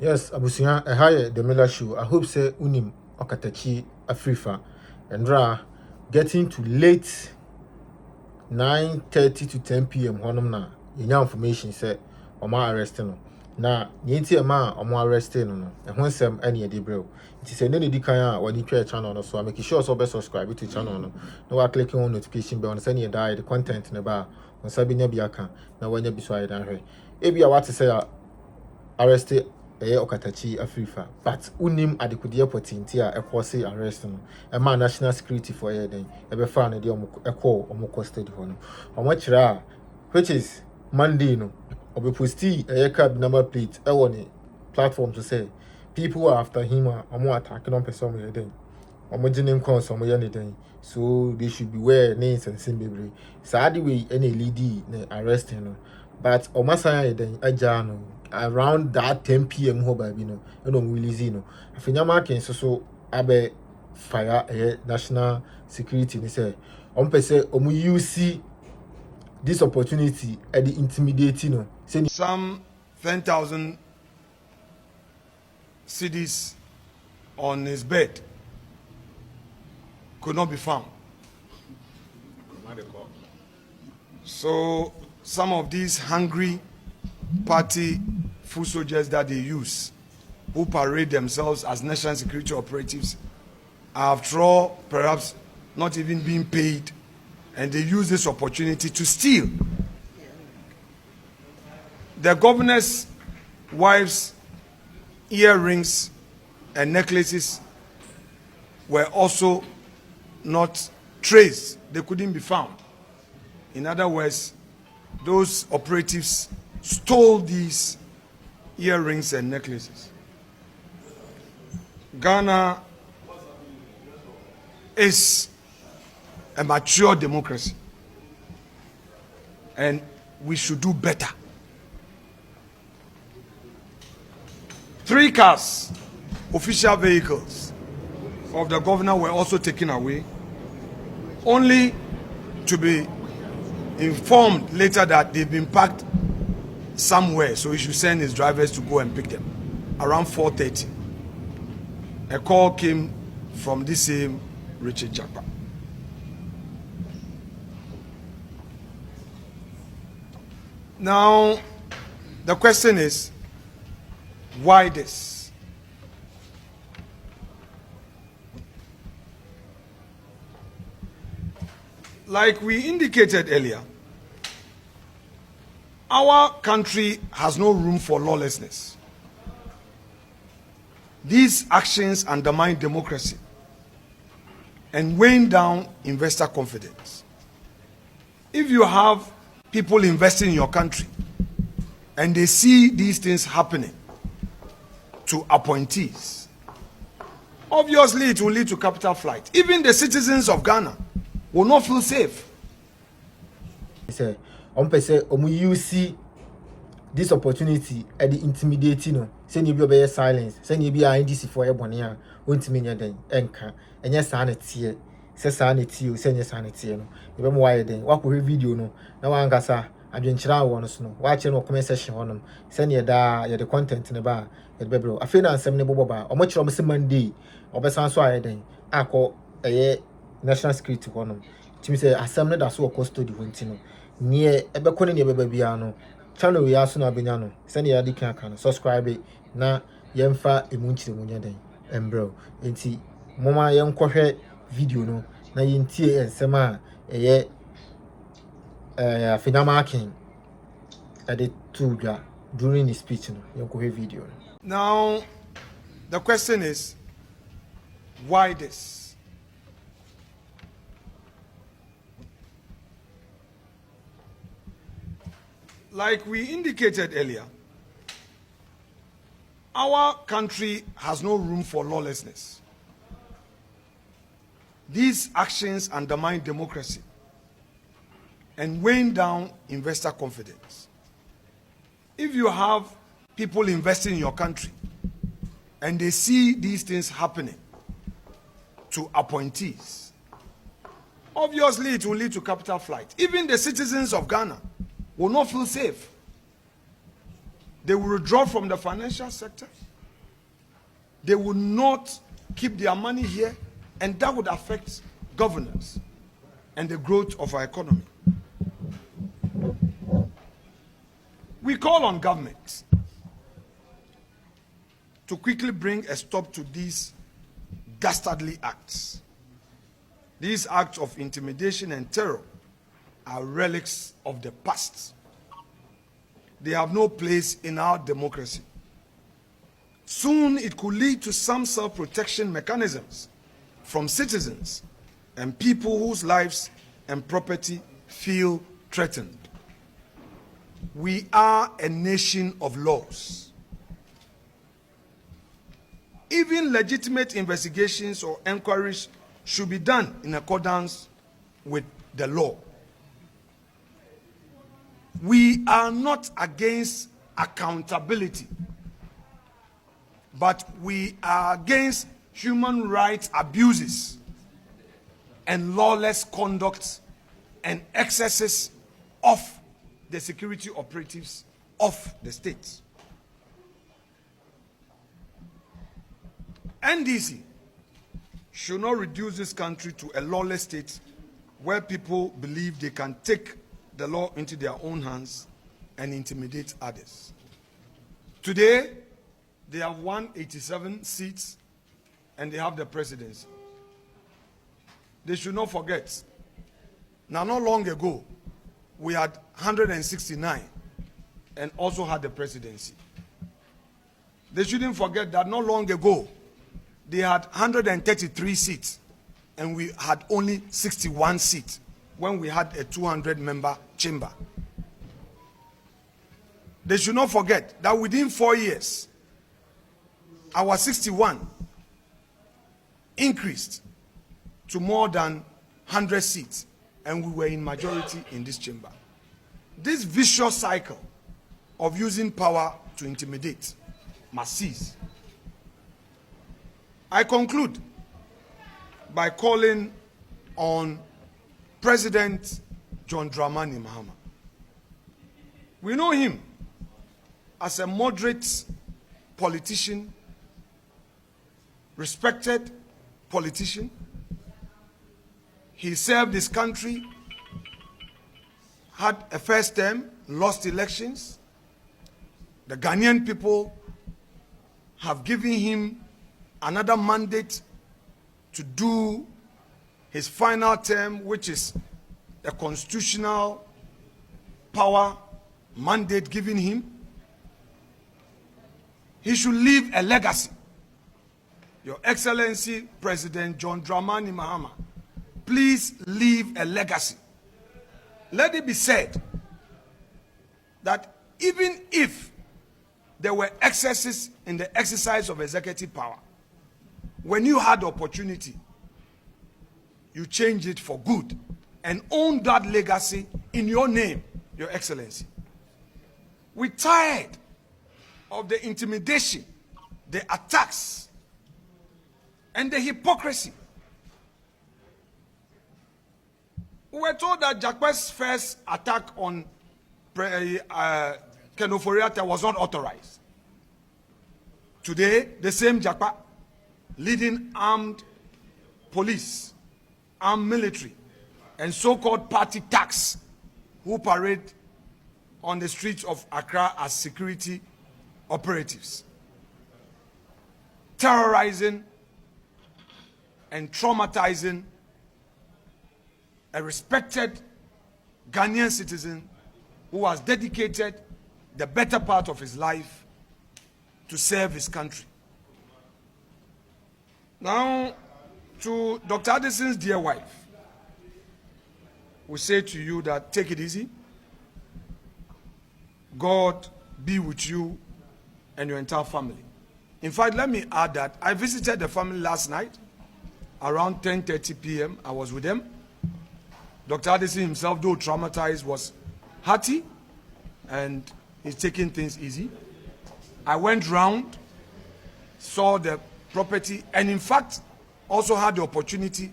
Yes, Abusia, a higher the Miller show. I hope say unim Okatakyie Afrifa and getting to late 9:30 to 10 p.m. honum na yenya information say omo arresting no. Na yenti ma omo arresting no. E ho nsem ene de brew. It is a nedi kan a wani twa channel no so I make sure so be subscribe to channel no. Na wa click on notification bell on say ne die the content ne ba on sabi nya bi aka na wanya bi so ayi dan hwe. E bia what say arrested Okatakyie Afrifa, but unim adekude potinti a ekose arrest no e ma national security for here then e be fa na de omo sted ho no omo kira which is Monday no obe posti cab number plate e woni platform to say people are after him omo attack no person here then omo ginem cause omo ye ne then so they should beware names and simbebre sad way any lady na arrest no but omo san then aja no around that 10 p.m. ho baby no no release no Afenyo-Markin so abe fire national security ni say on pese omu use this opportunity at the intimidating no say some 10,000 cedis on his bed could not be found. So some of these hungry party foot soldiers that they use, who parade themselves as national security operatives, after all, perhaps not even being paid, and they use this opportunity to steal. The governor's wife's earrings and necklaces were also not traced. They couldn't be found. In other words, those operatives stole these earrings and necklaces. Ghana is a mature democracy, and we should do better. 3 cars, official vehicles of the governor were also taken away, only to be informed later that they've been parked somewhere, so he should send his drivers to go and pick them. Around 4:30, a call came from this same Richard Japa. Now, the question is, why this? Like we indicated earlier, our country has no room for lawlessness. These actions undermine democracy and weigh down investor confidence. If you have people investing in your country and they see these things happening to appointees, obviously it will lead to capital flight. Even the citizens of Ghana will not feel safe. On pese omu use this opportunity at the intimidating no say you be silence say you be IDC for ebone a ontimi nya den enka enye sa na tie say sa na tie o say nya sa na tie no e be mo waye den wakohwe video no na wankasa adwenkyira wo no so no wa kire no comment section honom say ne da ye the content ne ba ye be bro afi na nsem ne boboba omo kire omo se Monday obesan so aye den akọ national security honom timi say asem ne da so custody ho ntino nie ebe kone ne beba bia no channel we aso na benya no se ne ya di kan kan subscribe na yemfa emunchire munya den embro enti moma yenkohwe video no na yentie ensem a Afenyo-Markin edit to during his speech no yenkohwe video. Now the question is, why this? Like we indicated earlier, our country has no room for lawlessness. These actions undermine democracy and weigh down investor confidence. If you have people investing in your country and they see these things happening to appointees, obviously it will lead to capital flight. Even the citizens of Ghana will not feel safe. They will withdraw from the financial sector. they will not keep their money here, and that would affect governance and the growth of our economy. We call on government to quickly bring a stop to these dastardly acts. These acts of intimidation and terror are relics of the past. They have no place in our democracy. Soon it could lead to some self-protection mechanisms from citizens and people whose lives and property feel threatened. We are a nation of laws. Even legitimate investigations or inquiries should be done in accordance with the law. We are not against accountability, but we are against human rights abuses and lawless conduct and excesses of the security operatives of the state. NDC should not reduce this country to a lawless state where people believe they can take the law into their own hands and intimidate others. Today, they have 187 seats and they have the presidency. They should not forget. Now, not long ago, we had 169 and also had the presidency. They shouldn't forget that not long ago, they had 133 seats and we had only 61 seats when we had a 200-member chamber. They should not forget that within 4 years, our 61 increased to more than 100 seats, and we were in majority in this chamber. This vicious cycle of using power to intimidate must cease. I conclude by calling on President John Dramani Mahama. We know him as a moderate politician, respected politician. He served his country, had a first term, lost elections. The Ghanaian people have given him another mandate to do his final term, which is a constitutional power mandate given him. He should leave a legacy. Your Excellency, President John Dramani Mahama, please leave a legacy. Let it be said that even if there were excesses in the exercise of executive power, when you had the opportunity, you changed it for good and own that legacy in your name, Your Excellency. We're tired of the intimidation, the attacks, and the hypocrisy. We were told that Jakpe's first attack on Kenoforiata was not authorized. Today, the same Jakpe leading armed police, armed military, and so-called party thugs who parade on the streets of Accra as security operatives, terrorizing and traumatizing a respected Ghanaian citizen who has dedicated the better part of his life to serve his country. Now, to Dr. Addison's dear wife, we say to you that take it easy. God be with you and your entire family. In fact, let me add that I visited the family last night around 10:30 p.m. I was with them. Dr. Addison himself, though traumatized, was hearty and he's taking things easy. I went round, saw the property, and in fact, also had the opportunity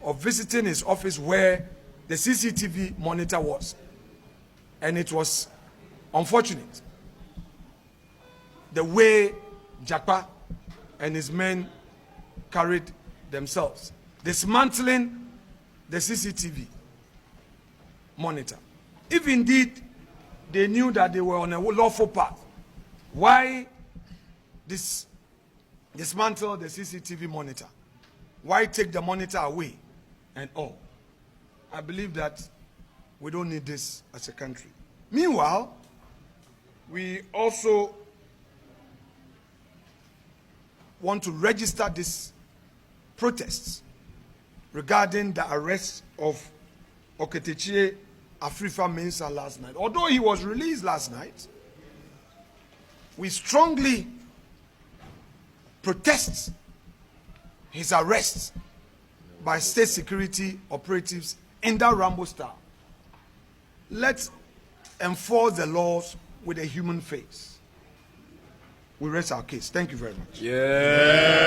of visiting his office where the CCTV monitor was. And it was unfortunate the way Jakpe and his men carried themselves, dismantling the CCTV monitor. If indeed they knew that they were on a lawful path, why dismantle the CCTV monitor? Why take the monitor away and all? I believe that we don't need this as a country. Meanwhile, we also want to register these protests regarding the arrest of Okatakyie Afrifa Mensah last night. Although he was released last night, we strongly protest his arrest by state security operatives in that Rambo style. Let's enforce the laws with a human face. We rest our case. Thank you very much. Yeah.